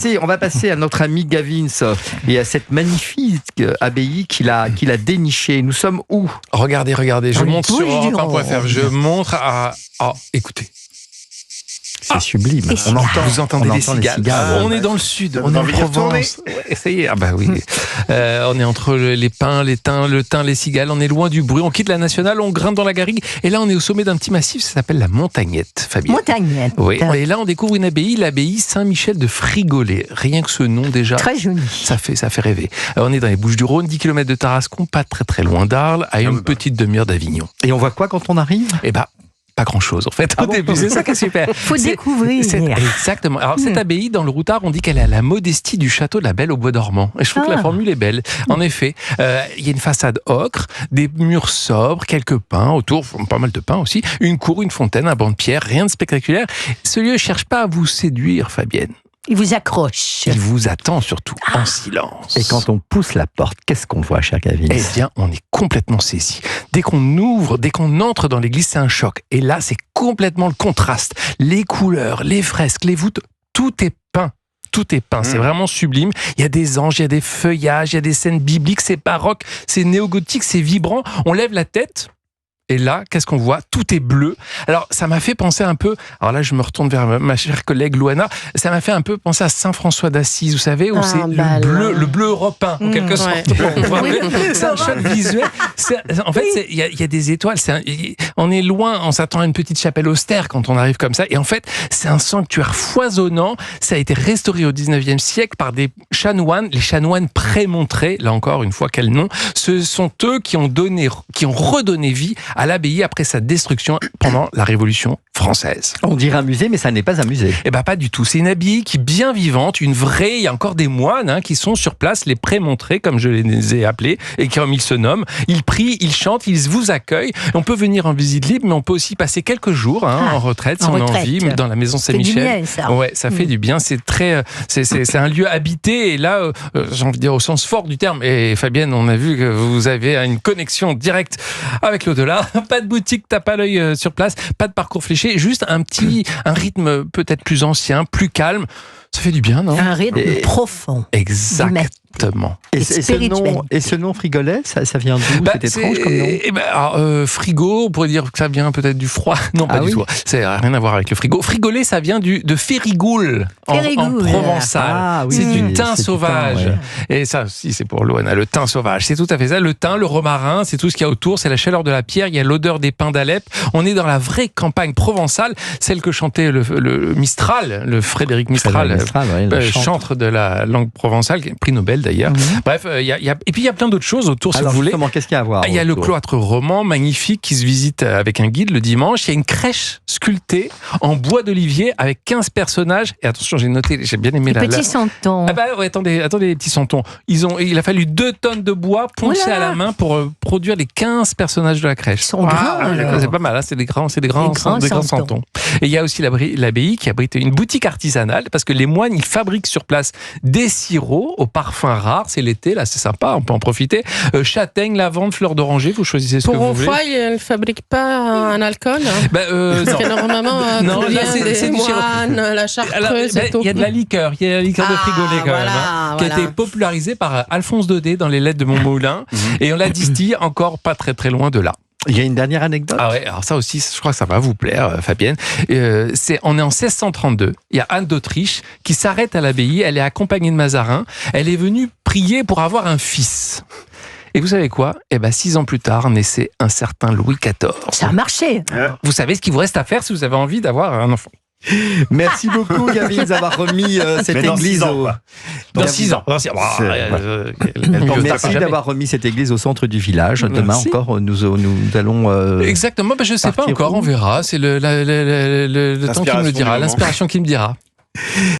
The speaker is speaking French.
Si, on va passer à notre ami Gavin et à cette magnifique abbaye qu'il a dénichée. Nous sommes où ? Regardez, je monte sur Europe1.fr. Je montre à... Oh, écoutez. C'est sublime. Vous entendez les cigales. On est dans le sud, on est en Provence. Ça y est, oui. On est entre les pins, le thym, les cigales. On est loin du bruit. On quitte la nationale, on grimpe dans la garrigue. Et là, on est au sommet d'un petit massif. Ça s'appelle la Montagnette, Fabienne. Montagnette. Oui. Et là, on découvre une abbaye, l'abbaye Saint-Michel de Frigolet. Rien que ce nom déjà. Très joli. Ça fait rêver. On est dans les Bouches-du-Rhône, 10 km de Tarascon, pas très loin d'Arles, à une petite demi-heure d'Avignon. Et on voit quoi quand on arrive ? Pas grand-chose en fait au début, c'est ça qui est super. Faut découvrir. Exactement. Alors cette abbaye dans le Routard, on dit qu'elle est à la modestie du château de la Belle au Bois dormant. Et je trouve que la formule est belle. En effet, il y a une façade ocre, des murs sobres, quelques pins autour, pas mal de pins aussi, une cour, une fontaine, un banc de pierre, rien de spectaculaire. Ce lieu ne cherche pas à vous séduire, Fabienne. Il vous accroche. Il vous attend surtout en silence. Et quand on pousse la porte, qu'est-ce qu'on voit, cher Gavin ? Eh bien, on est complètement saisi. Dès qu'on entre dans l'église, c'est un choc. Et là, c'est complètement le contraste. Les couleurs, les fresques, les voûtes, tout est peint. Tout est peint, c'est vraiment sublime. Il y a des anges, il y a des feuillages, il y a des scènes bibliques, c'est baroque, c'est néo-gothique, c'est vibrant. On lève la tête. Et là, qu'est-ce qu'on voit ? Tout est bleu. Alors, ça m'a fait penser un peu... Alors là, je me retourne vers ma chère collègue Louana. Ça m'a fait un peu penser à Saint-François d'Assise, vous savez, où c'est le bleu européen, en quelque sorte. C'est un choc visuel. En fait, il y a des étoiles. On est loin, on s'attend à une petite chapelle austère quand on arrive comme ça. Et en fait, c'est un sanctuaire foisonnant. Ça a été restauré au 19e siècle par des chanoines, les chanoines Prémontrés. Là encore, une fois, quel nom ? Ce sont eux qui ont redonné vie à l'abbaye après sa destruction pendant la Révolution française. On dirait un musée, mais ça n'est pas un musée. Pas du tout. C'est une abbaye qui est bien vivante, une vraie. Il y a encore des moines qui sont sur place, les Prémontrés, comme je les ai appelés, et comme ils se nomment. Ils prient, ils chantent, ils vous accueillent. On peut venir en visite libre, mais on peut aussi passer quelques jours en retraite, si on a envie, dans la maison Saint-Michel. C'est du bien, ça. Ouais, ça fait du bien. C'est très, c'est un lieu habité. Et là, j'ai envie de dire au sens fort du terme. Et Fabienne, on a vu que vous avez une connexion directe avec l'au-delà. Pas de boutique, tape à l'œil sur place, pas de parcours fléché, juste un rythme peut-être plus ancien, plus calme. Ça fait du bien, non ? Un rythme profond. Exactement. Et ce nom Frigolet, ça vient d'où ? C'est étrange comme nom. Frigo, on pourrait dire que ça vient peut-être du froid. Non, pas du tout. Ça n'a rien à voir avec le frigo. Frigolet, ça vient de Férigoule, en provençal. C'est du thym sauvage. Et ça aussi, c'est pour Loana, le thym sauvage. C'est tout à fait ça. Le thym, le romarin, c'est tout ce qu'il y a autour. C'est la chaleur de la pierre. Il y a l'odeur des pins d'Alep. On est dans la vraie campagne provençale, celle que chantait le Mistral, le Frédéric Mistral, chantre de la langue provençale, prix Nobel d'ailleurs. Bref, et puis il y a plein d'autres choses autour, si vous voulez. Qu'est-ce qu'il y a à voir ? Il y a le cloître roman magnifique qui se visite avec un guide le dimanche. Il y a une crèche sculptée en bois d'olivier avec 15 personnages. Et attention, j'ai noté, j'ai bien aimé les petits santons. Attendez, les petits santons. Il a fallu 2 tonnes de bois poncés à la main pour produire les 15 personnages de la crèche. Ils sont grands. C'est pas mal, c'est des grands santons. Et il y a aussi l'abbaye qui abrite une boutique artisanale parce que les moines, ils fabriquent sur place des sirops au parfum rare. C'est l'été, là, c'est sympa, on peut en profiter. Châtaigne, lavande, fleur d'oranger, vous choisissez ce que vous voulez. Pour une fois, ils ne fabriquent pas un alcool. Parce que normalement, c'est moines, la chartreuse et tout. Il y a de la liqueur, de Frigolet quand même, qui a été popularisée par Alphonse Daudet dans les lettres de Montmoulin. Et on la distille encore pas très loin de là. Il y a une dernière anecdote. Alors ça aussi, je crois que ça va vous plaire, Fabienne. On est en 1632. Il y a Anne d'Autriche qui s'arrête à l'abbaye. Elle est accompagnée de Mazarin. Elle est venue prier pour avoir un fils. Et vous savez quoi ? 6 ans plus tard, naissait un certain Louis XIV. Ça a marché. Vous savez ce qu'il vous reste à faire si vous avez envie d'avoir un enfant. Merci beaucoup, Gavin, d'avoir remis cette église dans 6 ans. Merci d'avoir remis cette église au centre du village. Demain encore, nous allons... Exactement, je ne sais pas encore, on verra. C'est le temps qui me le dira, l'inspiration qui me dira.